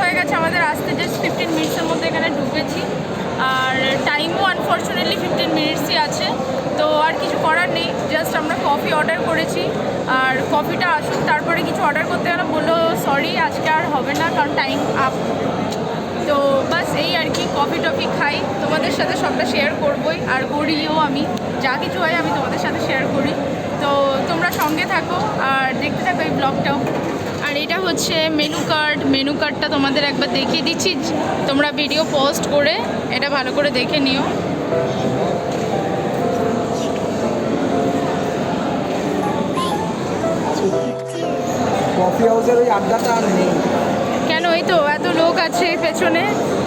হয়ে গেছে আমাদের আসতে, জাস্ট 15 মিনিটসের মধ্যে এখানে ঢুকেছি। আর টাইমও আনফর্চুনেটলি 15 মিনিটসই আছে, তো আর কিছু করার নেই। জাস্ট আমরা কফি অর্ডার করেছি, আর কফিটা আসুক তারপরে কিছু অর্ডার করতে গেলে বললো সরি আজকে আর হবে না, কারণ টাইম আপ। তো বাস এই আর কি, কফি টফি খাই, তোমাদের সাথে সবটা শেয়ার করবোই, আর করিও আমি, যা কিছু হয় আমি তোমাদের সাথে শেয়ার করি। তো তোমরা সঙ্গে থাকো আর দেখতে থাকো এই ব্লগটাও। আর এটা হচ্ছে মেনু কার্ডটা তোমাদের একবার দেখিয়ে দিচ্ছি, তোমরা ভিডিও পোস্ট করে এটা ভালো করে দেখে নিও। কফি হাউসের ওই আড্ডাটা আর নেই কেন? এই তো এত লোক আছে পেছনে,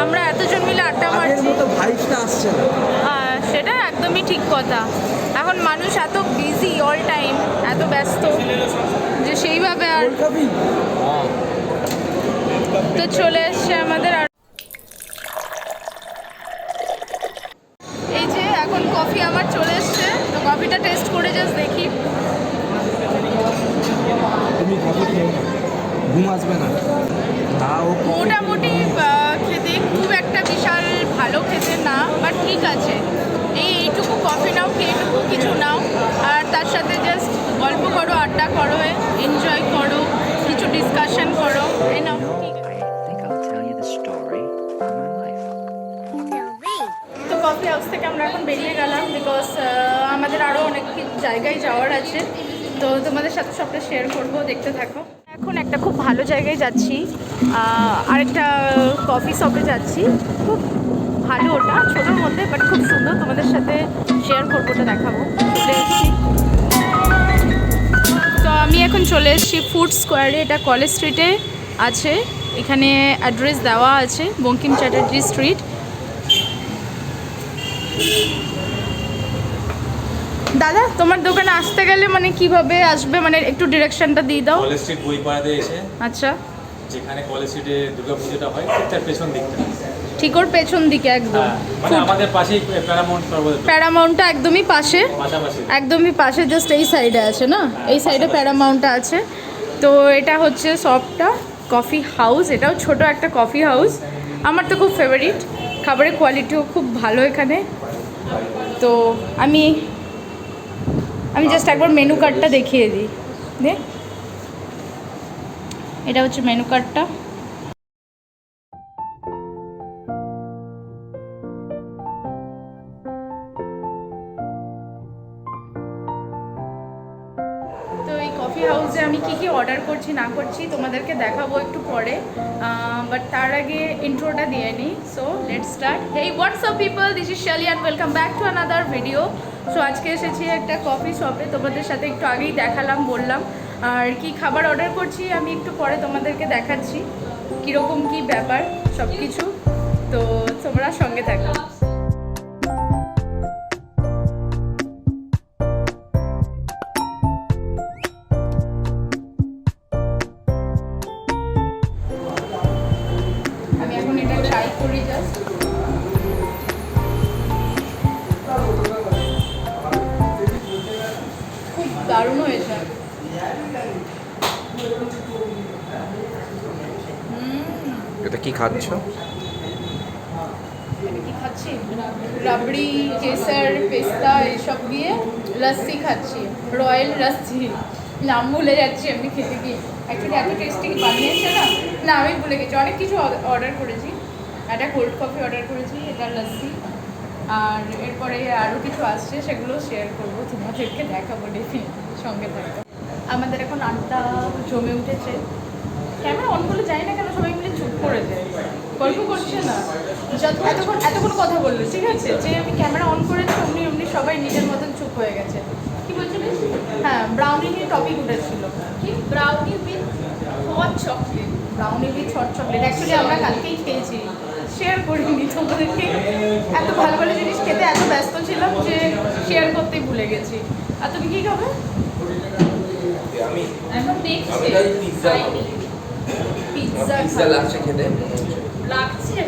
আমরা এতজন মিলে আড্ডা মারছি, ভাইবসটা আসছে না। সেটা একদমই ঠিক কথা। এখন মানুষ এত বিজি অল টাইম, এত ব্যস্ত যে সেইভাবে আর। তো চলে এসছে আমাদের, আর এই যে এখন কফি আমার চলে এসছে, তো কফিটা টেস্ট করে জাস্ট দেখি। তুমি কফি খেয়ে ঘুম আসবে না? মোটামুটি খেতে খুব একটা বিশাল ভালো খেতে না, বাট ঠিক আছে। এইটুকু কফি নাও, এইটুকু কিছু নাও, আর তার সাথে জাস্ট গল্প করো, আড্ডা করো, এনজয় করো, কিছু ডিসকাশন করো, এই নাও। তো কফি হাউস থেকে আমরা এখন বেরিয়ে গেলাম, বিকজ আমাদের আরও অনেক জায়গায় যাওয়ার আছে, তো তোমাদের সাথে সবটা শেয়ার করবো, দেখতে থাকো। এখন একটা খুব ভালো জায়গায় যাচ্ছি, আরেকটা কফি শপে যাচ্ছি, খুব ভালো, ওটা ছোটোর মধ্যে বাট খুব সুন্দর, তোমাদের সাথে শেয়ার করবো, ওটা দেখাবো। চলে এসেছি, তো আমি এখন চলে এসেছি ফুড স্কোয়ারে, এটা কলেজ স্ট্রিটে আছে, এখানে অ্যাড্রেস দেওয়া আছে, বঙ্কিম চ্যাটার্জি স্ট্রিট। দাদা, তোমার দোকানে আসতে গেলে মানে কিভাবে আসবে, মানে একটু ডিরেকশনটা দিয়ে দাও। কলেজ স্ট্রিট বইপাড়াতে এসে, আচ্ছা, যেখানে কলেজ স্ট্রিটে দুর্গাপুজোটা হয় ঠিক তার পেছন দিকটা, ঠিক ওর পেছন দিকে একদম, মানে আমাদের পাশেই প্যারামাউন্টটা একদমই পাশে, পাশাপাশি একদমই পাশে, জাস্ট এই সাইডে আছে না, এই সাইডে প্যারামাউন্টটা আছে। তো এটা হচ্ছে শপটা, কফি হাউস, এটাও ছোট একটা কফি হাউস, আমার তো খুব ফেভারিট, খাবারের কোয়ালিটিও খুব ভালো এখানে। তো আমি জাস্ট একবার মেনু কার্ডটা দেখিয়ে দিই, এটা হচ্ছে মেনু কার্ডটা। তো এই কফি হাউসে আমি কি অর্ডার করছি না করছি তোমাদেরকে দেখাবো একটু পরে, বাট তার আগে ইন্ট্রোটা দিয়ে নিই। So let's start. Hey WhatsApp people, this is Shali and welcome back to another video. So আজকে এসেছি একটা কফি শপে, তোমাদের সাথে একটু আগেই দেখালাম, বললাম, আর কি খাবার অর্ডার করছি আমি একটু পরে তোমাদেরকে দেখাচ্ছি, কীরকম কী ব্যাপার সব কিছু, তো তোমরা সঙ্গে থাকো। আমি এখন এটা ট্রাই করি জাস্ট। খুব দারুণ হয়েছে। এটা কি খাচ্ছ? এটা কি খাচ্ছি? রাবড়ি, কেসার, পেস্তা এইসব দিয়ে লস্যি খাচ্ছি, রয়্যাল লস্যি। নাম ভুলে যাচ্ছি আমি খেতে গিয়ে, অ্যাকচুয়ালি এত টেস্টি বানিয়েছে না আমি ভুলে গেছি। অনেক কিছু অর্ডার করেছি, একটা কোল্ড কফি অর্ডার করেছি, এটা লস্যি, আর এরপরে আরও কিছু আসছে, সেগুলো শেয়ার করবো, তোমাদেরকে দেখাবো, ডেফিনেটলি সঙ্গে থাকবো। আমাদের এখন আড্ডা জমে উঠেছে, ক্যামেরা অন করলে যাই না কেন সবাই মিলে চুপ করে যায়, গল্প করছে না, এতক্ষণ কথা বললো, ঠিক আছে, যে আমি ক্যামেরা অন করেছি অমনি সবাই নিজের মতন চুপ হয়ে গেছে। কি বলছিলিস? হ্যাঁ, ব্রাউনি নিয়ে টপিক উঠেছিল, কি brownie with hot chocolate, brownie with hot chocolate. Actually আমরা কালকেই খেয়েছি, শেয়ার করিনি তোমাদেরকে, এত ভালো ভালো জিনিস খেতে এত ব্যস্ত ছিলাম যে শেয়ার করতেই ভুলে গেছি। আর তুমি কী খাবে? আমি এখন দেখছি পিৎজা লাগছে খেতে, লাগছে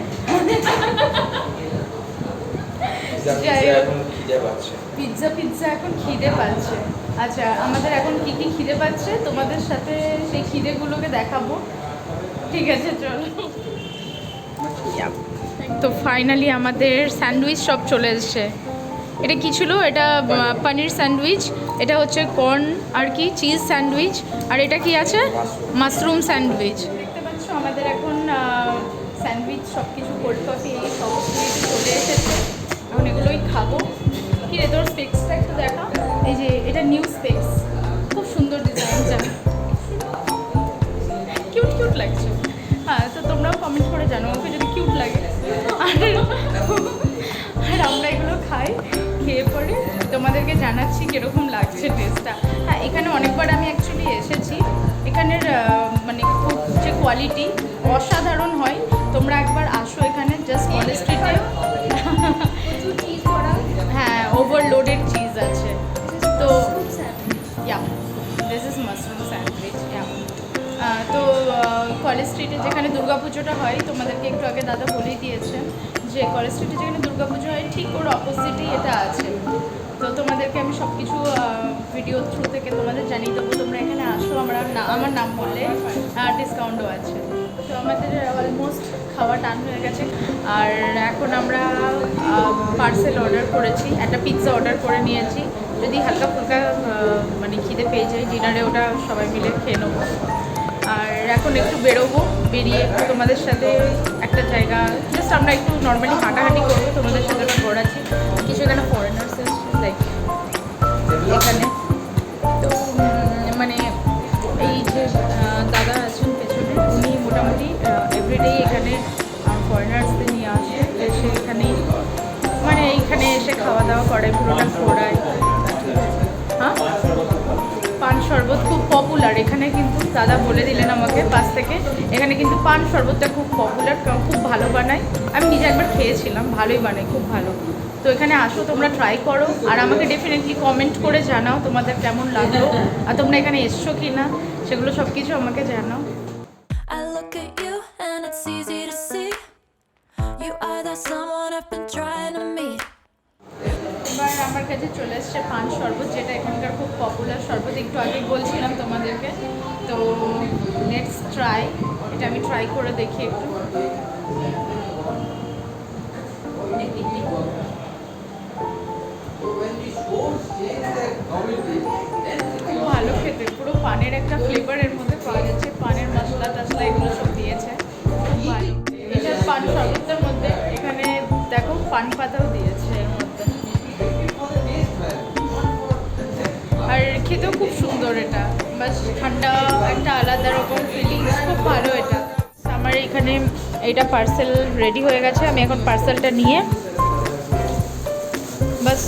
এখন খিদে পাচ্ছে, পিৎজা এখন খিদে পাচ্ছে। আচ্ছা, আমাদের এখন কি খিদে পাচ্ছে তোমাদের সাথে সেই খিদেগুলোকে দেখাবো, ঠিক আছে চলো। তো ফাইনালি আমাদের স্যান্ডউইচ সব চলে এসছে। এটা কি ছিল? এটা পনির স্যান্ডউইচ, এটা হচ্ছে কর্ন আর কি চিজ স্যান্ডউইচ, আর এটা কি আছে? Mushroom sandwich. দেখতে পাচ্ছ আমাদের এখন স্যান্ডউইচ সব কিছু কোল্ড কফি এই সমস্ত কিছু চলে এসেছে। এখন এগুলোই খাবো। কি রে তোর স্পেক্সটা একটু দেখা। এই যে এটা নিউ স্পেক্স, খুব সুন্দর ডিজাইনটা, কিউট কিউট লাগছে। হ্যাঁ, তো তোমরাও কমেন্ট করে জানো ওকে যদি কিউট লাগে। আর আমরা এগুলো খাই, খেয়ে পরে তোমাদেরকে জানাচ্ছি কীরকম লাগছে টেস্টটা। হ্যাঁ, এখানে অনেকবার আমি অ্যাকচুয়ালি এসেছি। এখানের মানে খুব যে কোয়ালিটি অসাধারণ হয়। তোমরা একবার আসো এখানে, জাস্ট কলেজ স্ট্রিটে। হ্যাঁ, ওভারলোডেড চিজ আছে। তো দিস ইজ মাশরুম স্যান্ডউইচ। তো কলেজ স্ট্রিটে যেখানে দুর্গাপুজোটা হয়, তোমাদেরকে একটু আগে দাদা বলেই দিয়েছে যে কলেজ স্ট্রিটে যেখানে দুর্গাপুজো হয় ঠিক ওর অপোজিটেই এটা আছে। তো তোমাদেরকে আমি সব কিছু ভিডিও থ্রু থেকে তোমাদের জানিয়ে দেবো। তোমরা এখানে আসো, আমার নাম বললে ডিসকাউন্টও আছে। তো আমাদের অলমোস্ট খাওয়া টান হয়ে গেছে, আর এখন আমরা পার্সেল অর্ডার করেছি, একটা পিৎজা অর্ডার করে নিয়েছি। যদি হালকা ফুলকা মানে খিদে পেয়ে যায় ডিনারে, ওটা সবাই মিলে খেয়ে নেবো। আর এখন একটু বেরোবো, বেরিয়ে একটু তোমাদের সাথে একটা জায়গা জাস্ট আমরা একটু নর্মালি হাঁটাহাঁটি করবো, তোমাদের সাথে ওটা ঘোরাচ্ছি। কিছু এখানে ফরেনার্স এসছে লাইক এখানে। তো মানে এই যে দাদা আছেন পেছনে, উনি মোটামুটি এভরিডেই এখানে ফরেনার্সদের নিয়ে আসে, এসে এখানেই মানে এইখানে এসে খাওয়া দাওয়া করে, পুরোটা ঘোরায়। হ্যাঁ, পান শরবত খুব পপুলার এখানে, কিন্তু দাদা বলে দিলেন আমাকে পাশ থেকে, এখানে কিন্তু পান শরবতটা খুব পপুলার, খুব ভালো বানায়। আমি নিজে একবার খেয়েছিলাম, ভালোই বানায়, খুব ভালো। তো এখানে আসো, তোমরা ট্রাই করো, আর আমাকে ডেফিনেটলি কমেন্ট করে জানাও তোমাদের কেমন লাগলো, আর তোমরা এখানে এসছো কি না সেগুলো সব কিছু আমাকে জানাও। I look at you and it's easy to see you are that someone I've been trying to meet. এবার আমার কাছে চলে এসছে পান শরবত, যেটা এখানকার খুব পপুলার শরবত, একটু আগে বলছিলাম তোমাদেরকে। তো লেটস ট্রাই, এটা আমি ট্রাই করে দেখি একটু। খুব ভালো খেতে, পুরো পানের একটা ফ্লেভারের মধ্যে পাওয়া যাচ্ছে, পানের মশলা টশলা এগুলো সব দিয়েছে, খুব ভালো। এটা পান শরবতের মধ্যে এখানে দেখো পান পাতাও দিয়েছে এর মধ্যে, আর খেতেও খুব সুন্দর। এটা বাস ঠান্ডা একটা আলাদা রকম ফিলিংস, খুব ভালো এটা। আমার এখানে এইটা পার্সেল রেডি হয়ে গেছে, আমি এখন পার্সেলটা নিয়ে বাস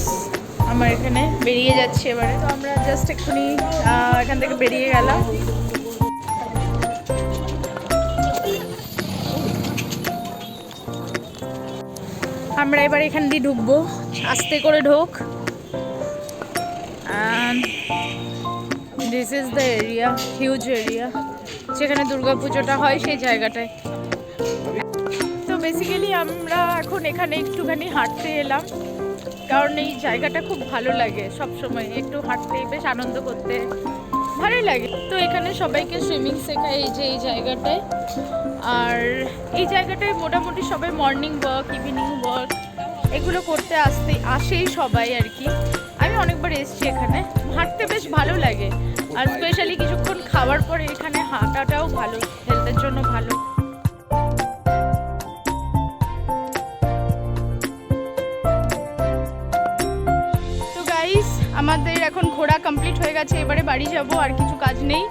আমার এখানে বেরিয়ে যাচ্ছি এবারে। তো আমরা জাস্ট এক্ষুনি এখান থেকে বেরিয়ে গেলাম। আমরা এবার এখান দিয়ে ঢুকবো, আস্তে করে ঢোক। This is the area, huge area, যেখানে দুর্গাপুজোটা হয় সেই জায়গাটায়। তো বেসিক্যালি আমরা এখন এখানে একটুখানি হাঁটতে এলাম, কারণ এই জায়গাটা খুব ভালো লাগে, সব সময় একটু হাঁটতে বেশ আনন্দ করতে ভালোই লাগে। তো এখানে সবাইকে সুইমিং শেখায় এই যে এই জায়গাটায়, আর এই জায়গাটায় মোটামুটি সবাই মর্নিং ওয়াক, ইভিনিং ওয়াক এগুলো করতে আসেই সবাই আর কি। আমি অনেকবার এসেছি এখানে, হাঁটতে বেশ ভালো লাগে, আর স্পেশালি কিছুক্ষণ খাওয়ার পরে এখানে হাঁটাটাও ভালো, হেলথের জন্য ভালো। তো গাইস, আমাদের এখন ঘোরা কমপ্লিট হয়ে গেছে, এবারে বাড়ি যাব, আর কিছু কাজ নেই।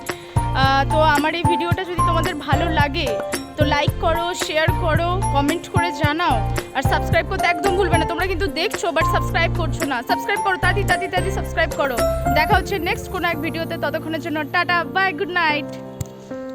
তো আমার এই ভিডিওটা যদি তোমাদের ভালো লাগে তো লাইক করো, শেয়ার করো, কমেন্ট করে জানাও, আর সাবস্ক্রাইব করতে একদম ভুলবে না। তোমরা কিন্তু দেখছো বাট সাবস্ক্রাইব করছো না, সাবস্ক্রাইব করো, তাড়াতাড়ি সাবস্ক্রাইব করো। দেখা হচ্ছে নেক্সট কোনো এক ভিডিওতে, ততক্ষণের জন্য টাটা, বাই, গুড নাইট।